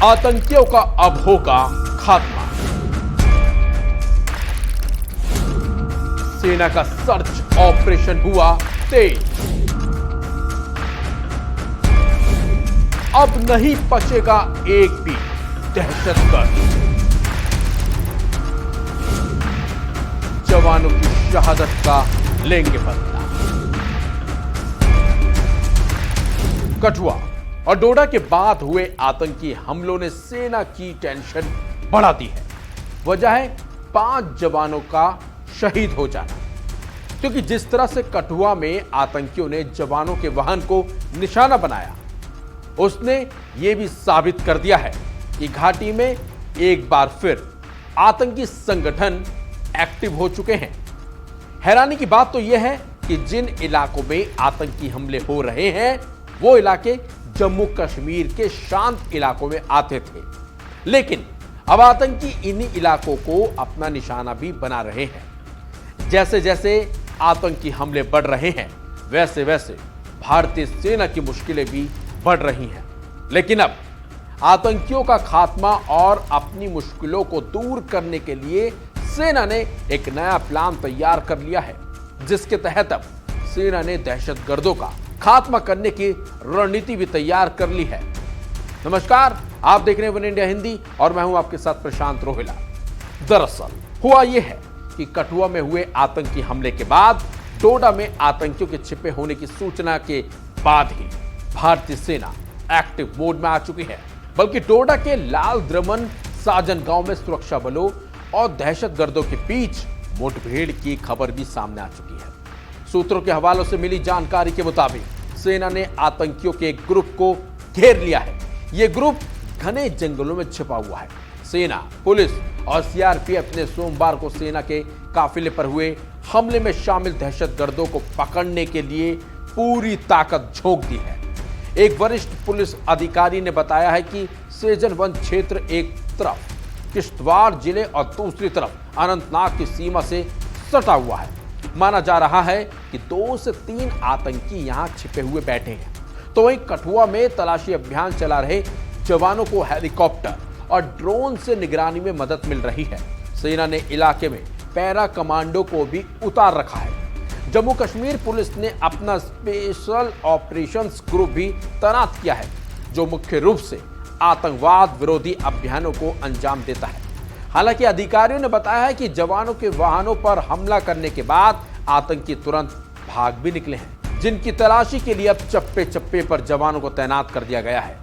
आतंकियों का अब होगा खात्मा। सेना का सर्च ऑपरेशन हुआ तेज। अब नहीं बचेगा एक भी दहशतगर्द। जवानों की शहादत का लेंगे बदला। कठुआ और डोडा के बाद हुए आतंकी हमलों ने सेना की टेंशन बढ़ा दी है। वजह है 5 जवानों का शहीद हो जाना। क्योंकि जिस तरह से कठुआ में आतंकियों ने जवानों के वाहन को निशाना बनाया, उसने यह भी साबित कर दिया है कि घाटी में एक बार फिर आतंकी संगठन एक्टिव हो चुके हैं। हैरानी की बात तो यह है कि जिन इलाकों में आतंकी हमले हो रहे हैं, वो इलाके जम्मू कश्मीर के शांत इलाकों में आते थे, लेकिन अब आतंकी इन्हीं इलाकों को अपना निशाना भी बना रहे हैं। जैसे जैसे आतंकी हमले बढ़ रहे हैं, वैसे वैसे भारतीय सेना की मुश्किलें भी बढ़ रही हैं। लेकिन अब आतंकियों का खात्मा और अपनी मुश्किलों को दूर करने के लिए सेना ने एक नया प्लान तैयार कर लिया है, जिसके तहत अब सेना ने दहशतगर्दों का खात्मा करने की रणनीति भी तैयार कर ली है। नमस्कार, आप देख रहे हैं वन इंडिया हिंदी और मैं हूं आपके साथ प्रशांत रोहिला। दरअसल हुआ यह है कि कठुआ में हुए आतंकी हमले के बाद डोडा में आतंकियों के छिपे होने की सूचना के बाद ही भारतीय सेना एक्टिव मोड में आ चुकी है। बल्कि डोडा के लाल द्रमन साजन गांव में सुरक्षा बलों और दहशतगर्दों के बीच मुठभेड़ की खबर भी सामने आ चुकी है। सूत्रों के हवालों से मिली जानकारी के मुताबिक सेना ने आतंकियों के एक ग्रुप को घेर लिया है। यह ग्रुप घने जंगलों में छिपा हुआ है। सेना, पुलिस और सीआरपीएफ ने सोमवार को सेना के काफिले पर हुए हमले में शामिल दहशतगर्दों को पकड़ने के लिए पूरी ताकत झोंक दी है। एक वरिष्ठ पुलिस अधिकारी ने बताया है कि सेजन वन क्षेत्र एक तरफ किश्तवाड़ जिले और दूसरी तरफ अनंतनाग की सीमा से सटा हुआ है। माना जा रहा है कि 2 से 3 आतंकी यहां छिपे हुए बैठे हैं। तो वहीं कठुआ में तलाशी अभियान चला रहे जवानों को हेलीकॉप्टर और ड्रोन से निगरानी में मदद मिल रही है। सेना ने इलाके में पैरा कमांडो को भी उतार रखा है। जम्मू कश्मीर पुलिस ने अपना स्पेशल ऑपरेशंस ग्रुप भी तैनात किया है, जो मुख्य रूप से आतंकवाद विरोधी अभियानों को अंजाम देता है। हालांकि अधिकारियों ने बताया है कि जवानों के वाहनों पर हमला करने के बाद आतंकी तुरंत भाग भी निकले हैं, जिनकी तलाशी के लिए अब चप्पे चप्पे पर जवानों को तैनात कर दिया गया है।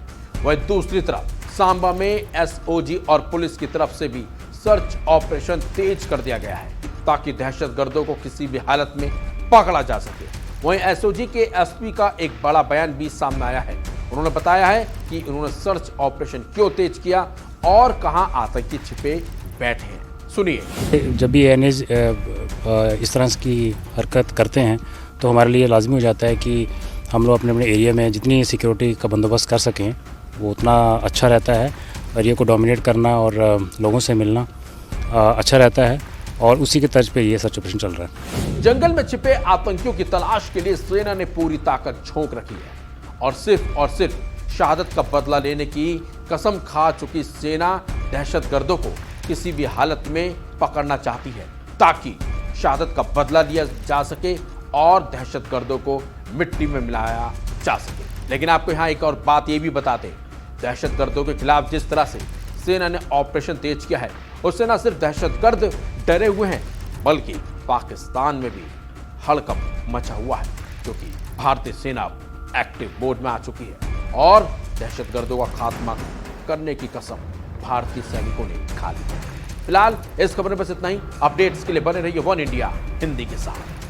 वहीं दूसरी तरफ सांबा में एसओजी और पुलिस की तरफ से भी सर्च ऑपरेशन तेज कर दिया गया है, ताकि दहशतगर्दों को किसी भी हालत में पकड़ा जा सके। वहीं एसओजी के एसपी का एक बड़ा बयान भी सामने आया है। उन्होंने बताया है कि उन्होंने सर्च ऑपरेशन क्यों तेज किया और कहां आतंकी छिपे बैठे हैं। सुनिए। जब भी एनएज इस तरह की हरकत करते हैं तो हमारे लिए लाजमी हो जाता है कि हम लोग अपने अपने एरिया में जितनी सिक्योरिटी का बंदोबस्त कर सकें वो उतना अच्छा रहता है। एरिया को डोमिनेट करना और लोगों से मिलना अच्छा रहता है और उसी के तर्ज पे ये सर्च ऑपरेशन चल रहा है। जंगल में छिपे आतंकियों की तलाश के लिए सेना ने पूरी ताकत झोंक रखी है और सिर्फ शहादत का बदला लेने की कसम खा चुकी सेना दहशतगर्दों को किसी भी हालत में पकड़ना चाहती है, ताकि शहादत का बदला लिया जा सके और दहशतगर्दों को मिट्टी में मिलाया जा सके। लेकिन आपको यहाँ एक और बात ये भी बताते, दहशतगर्दों के खिलाफ जिस तरह से सेना ने ऑपरेशन तेज किया है, उससे न सिर्फ दहशतगर्द डरे हुए हैं, बल्कि पाकिस्तान में भी हड़कंप मचा हुआ है, क्योंकि भारतीय सेना एक्टिव मोड में आ चुकी है और दहशतगर्दों का खात्मा करने की कसम भारतीय सैनिकों ने खा ली है। फिलहाल इस खबर में बस इतना ही। अपडेट्स के लिए बने रहिए वन इंडिया हिंदी के साथ।